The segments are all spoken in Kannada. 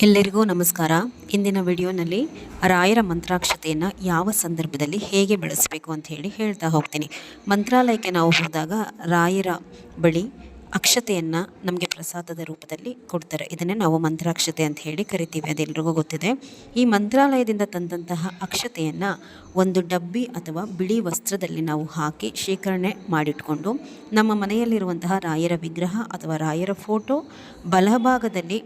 ಎಲ್ಲರಿಗೂ ನಮಸ್ಕಾರ. ಇಂದಿನ ವಿಡಿಯೋನಲ್ಲಿ ರಾಯರ ಮಂತ್ರಾಕ್ಷತೆಯನ್ನು ಯಾವ ಸಂದರ್ಭದಲ್ಲಿ ಹೇಗೆ ಬಳಸಬೇಕು ಅಂತ ಹೇಳ್ತಾ ಹೋಗ್ತೀನಿ. ಮಂತ್ರಾಲಯಕ್ಕೆ ನಾವು ಹೋದಾಗ ರಾಯರ ಬಳಿ ಅಕ್ಷತೆಯನ್ನು ನಮಗೆ ಪ್ರಸಾದದ ರೂಪದಲ್ಲಿ ಕೊಡ್ತಾರೆ. ಇದನ್ನೇ ನಾವು ಮಂತ್ರಾಕ್ಷತೆ ಅಂತ ಹೇಳಿ ಕರಿತೀವಿ, ಅದೆಲ್ಲರಿಗೂ ಗೊತ್ತಿದೆ. ಈ ಮಂತ್ರಾಲಯದಿಂದ ತಂದಂತಹ ಅಕ್ಷತೆಯನ್ನು ಒಂದು ಡಬ್ಬಿ ಅಥವಾ ಬಿಳಿ ವಸ್ತ್ರದಲ್ಲಿ ನಾವು ಹಾಕಿ ಶೇಖರಣೆ ಮಾಡಿಟ್ಕೊಂಡು ನಮ್ಮ ಮನೆಯಲ್ಲಿರುವಂತಹ ರಾಯರ ವಿಗ್ರಹ ಅಥವಾ ರಾಯರ ಫೋಟೋ ಬಲಭಾಗದಲ್ಲಿ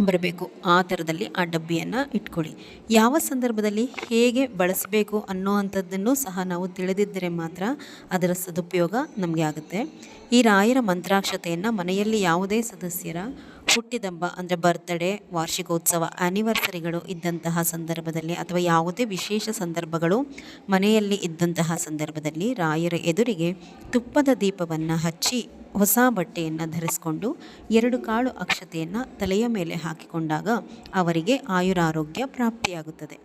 ಬರಬೇಕು. ಆ ಥರದಲ್ಲಿ ಆ ಡಬ್ಬಿಯನ್ನು ಇಟ್ಕೊಳ್ಳಿ. ಯಾವ ಸಂದರ್ಭದಲ್ಲಿ ಹೇಗೆ ಬಳಸಬೇಕು ಅನ್ನೋವಂಥದ್ದನ್ನು ಸಹ ನಾವು ತಿಳಿದಿದ್ದರೆ ಮಾತ್ರ ಅದರ ಸದುಪಯೋಗ ನಮಗೆ ಆಗುತ್ತೆ. ಈ ರಾಯರ ಮಂತ್ರಾಕ್ಷತೆಯನ್ನು ಮನೆಯಲ್ಲಿ ಯಾವುದೇ ಸದಸ್ಯರ ಹುಟ್ಟಿದಬ್ಬ ಅಂದರೆ ಬರ್ತ್ಡೇ, ವಾರ್ಷಿಕೋತ್ಸವ, ಆ್ಯನಿವರ್ಸರಿಗಳು ಇದ್ದಂತಹ ಸಂದರ್ಭದಲ್ಲಿ ಅಥವಾ ಯಾವುದೇ ವಿಶೇಷ ಸಂದರ್ಭಗಳು ಮನೆಯಲ್ಲಿ ಇದ್ದಂತಹ ಸಂದರ್ಭದಲ್ಲಿ ರಾಯರ ಎದುರಿಗೆ ತುಪ್ಪದ ದೀಪವನ್ನು ಹಚ್ಚಿ ಹೊಸ ಬಟ್ಟೆಯನ್ನು ಧರಿಸಿಕೊಂಡು 2 ಕಾಳು ಅಕ್ಷತೆಯನ್ನು ತಲೆಯ ಮೇಲೆ ಹಾಕಿಕೊಂಡಾಗ ಅವರಿಗೆ ಆಯುರಾರೋಗ್ಯ ಪ್ರಾಪ್ತಿಯಾಗುತ್ತದೆ.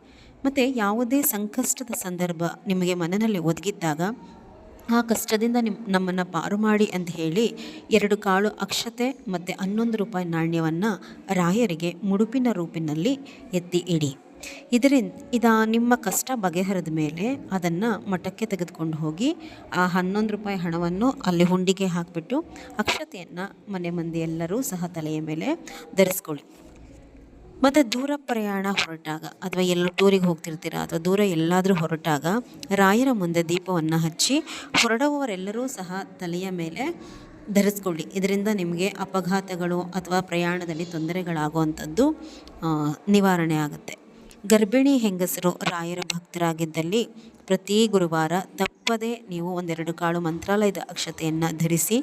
ಮತ್ತು ಯಾವುದೇ ಸಂಕಷ್ಟದ ಸಂದರ್ಭ ನಿಮಗೆ ಮನೆಯಲ್ಲಿ ಒದಗಿದ್ದಾಗ ಆ ಕಷ್ಟದಿಂದ ನಮ್ಮನ್ನು ಪಾರು ಮಾಡಿ ಅಂತ ಹೇಳಿ 2 ಕಾಳು ಅಕ್ಷತೆ ಮತ್ತು 11 ರೂಪಾಯಿ ನಾಣ್ಯವನ್ನು ರಾಯರಿಗೆ ಮುಡುಪಿನ ರೂಪಿನಲ್ಲಿ ಎತ್ತಿ ಇಡಿ. ಇದರಿಂದ ನಿಮ್ಮ ಕಷ್ಟ ಬಗೆಹರಿದ ಮೇಲೆ ಅದನ್ನು ಮಠಕ್ಕೆ ತೆಗೆದುಕೊಂಡು ಹೋಗಿ ಆ 11 ರೂಪಾಯಿ ಹಣವನ್ನು ಅಲ್ಲಿ ಹುಂಡಿಗೆ ಹಾಕಿಬಿಟ್ಟು ಅಕ್ಷತೆಯನ್ನು ಮನೆ ಮಂದಿ ಎಲ್ಲರೂ ಸಹ ತಲೆಯ ಮೇಲೆ ಧರಿಸ್ಕೊಳ್ಳಿ. ಮತ್ತು ದೂರ ಪ್ರಯಾಣ ಹೊರಟಾಗ ಅಥವಾ ಎಲ್ಲೋ ಟೂರಿಗೆ ಹೋಗ್ತಿರ್ತೀರ ಅಥವಾ ದೂರ ಎಲ್ಲಾದರೂ ಹೊರಟಾಗ ರಾಯರ ಮುಂದೆ ದೀಪವನ್ನು ಹಚ್ಚಿ ಹೊರಡುವವರೆಲ್ಲರೂ ಸಹ ತಲೆಯ ಮೇಲೆ ಧರಿಸ್ಕೊಳ್ಳಿ. ಇದರಿಂದ ನಿಮಗೆ ಅಪಘಾತಗಳು ಅಥವಾ ಪ್ರಯಾಣದಲ್ಲಿ ತೊಂದರೆಗಳಾಗುವಂಥದ್ದು ನಿವಾರಣೆ ಆಗುತ್ತೆ. ಗರ್ಭಿಣಿ ಹೆಂಗಸರು ರಾಯರ ಭಕ್ತರಾಗಿದ್ದಲ್ಲಿ ಪ್ರತಿ ಗುರುವಾರ ತಪ್ಪದೇ ನೀವು 1-2 ಕಾಳು ಮಂತ್ರಾಲಯದ ಅಕ್ಷತೆಯನ್ನು ಧರಿಸಿ.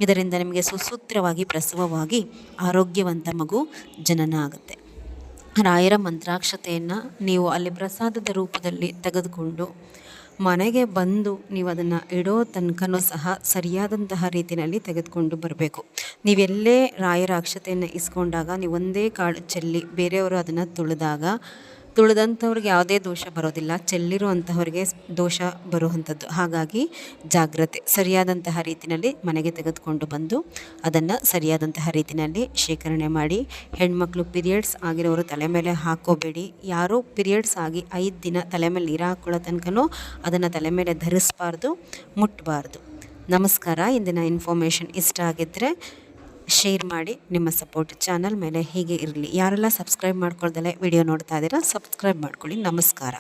ಇದರಿಂದ ನಿಮಗೆ ಸುಸೂತ್ರವಾಗಿ ಪ್ರಸವವಾಗಿ ಆರೋಗ್ಯವಂತ ಮಗು ಜನನ ಆಗುತ್ತೆ. ರಾಯರ ಮಂತ್ರಾಕ್ಷತೆಯನ್ನು ನೀವು ಅಲ್ಲಿ ಪ್ರಸಾದದ ರೂಪದಲ್ಲಿ ತೆಗೆದುಕೊಂಡು ಮನೆಗೆ ಬಂದು ನೀವು ಅದನ್ನು ಇಡೋ ತನಕನೂ ಸಹ ಸರಿಯಾದಂತಹ ರೀತಿಯಲ್ಲಿ ತೆಗೆದುಕೊಂಡು ಬರಬೇಕು. ನೀವೆಲ್ಲೇ ರಾಯರ ಅಕ್ಷತೆಯನ್ನು ಇಸ್ಕೊಂಡಾಗ ನೀವು ಒಂದೇ ಕಾಳು ಚೆಲ್ಲಿ ಬೇರೆಯವರು ಅದನ್ನು ತುಳಿದಂಥವ್ರಿಗೆ ಯಾವುದೇ ದೋಷ ಬರೋದಿಲ್ಲ, ಚೆಲ್ಲಿರೋ ಅಂಥವ್ರಿಗೆ ದೋಷ ಬರುವಂಥದ್ದು. ಹಾಗಾಗಿ ಜಾಗ್ರತೆ, ಸರಿಯಾದಂತಹ ರೀತಿಯಲ್ಲಿ ಮನೆಗೆ ತೆಗೆದುಕೊಂಡು ಬಂದು ಅದನ್ನು ಸರಿಯಾದಂತಹ ರೀತಿಯಲ್ಲಿ ಶೇಖರಣೆ ಮಾಡಿ. ಹೆಣ್ಮಕ್ಳು ಪೀರಿಯಡ್ಸ್ ಆಗಿರೋರು ತಲೆ ಮೇಲೆ ಹಾಕೋಬೇಡಿ. ಯಾರೂ ಪೀರಿಯಡ್ಸ್ ಆಗಿ 5 ದಿನ ತಲೆ ಮೇಲೆ ನೀರು ಹಾಕ್ಕೊಳ್ಳೋ ತನಕನೂ ಅದನ್ನು ತಲೆ ಮೇಲೆ ಧರಿಸಬಾರ್ದು, ಮುಟ್ಟಬಾರ್ದು. ನಮಸ್ಕಾರ. ಇಂದಿನ ಇನ್ಫಾರ್ಮೇಷನ್ ಇಷ್ಟ ಆಗಿದ್ದರೆ ಶೇರ್ ಮಾಡಿ. ನಿಮ್ಮ ಸಪೋರ್ಟ್ ಚಾನಲ್ ಮೇಲೆ ಹೀಗೆ ಇರಲಿ. ಯಾರೆಲ್ಲ ಸಬ್ಸ್ಕ್ರೈಬ್ ಮಾಡ್ಕೊಳ್ದಲೇ ವಿಡಿಯೋ ನೋಡ್ತಾ ಇದ್ದೀರಾ, ಸಬ್ಸ್ಕ್ರೈಬ್ ಮಾಡ್ಕೊಳ್ಳಿ. ನಮಸ್ಕಾರ.